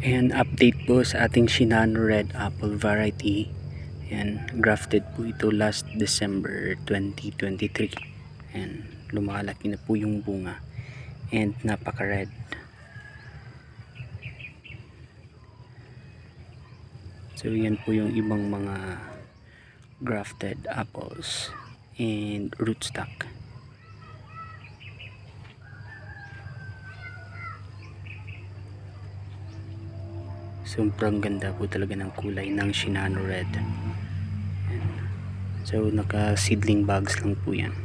And update po sa ating Shinano Red Apple variety. And grafted po ito last December 2023. And lumalaki na po yung bunga. And napaka-red. So yan po yung ibang mga grafted apples and rootstock. Sobrang ganda po talaga ng kulay ng Shinano Red. So naka seedling bags lang po yan.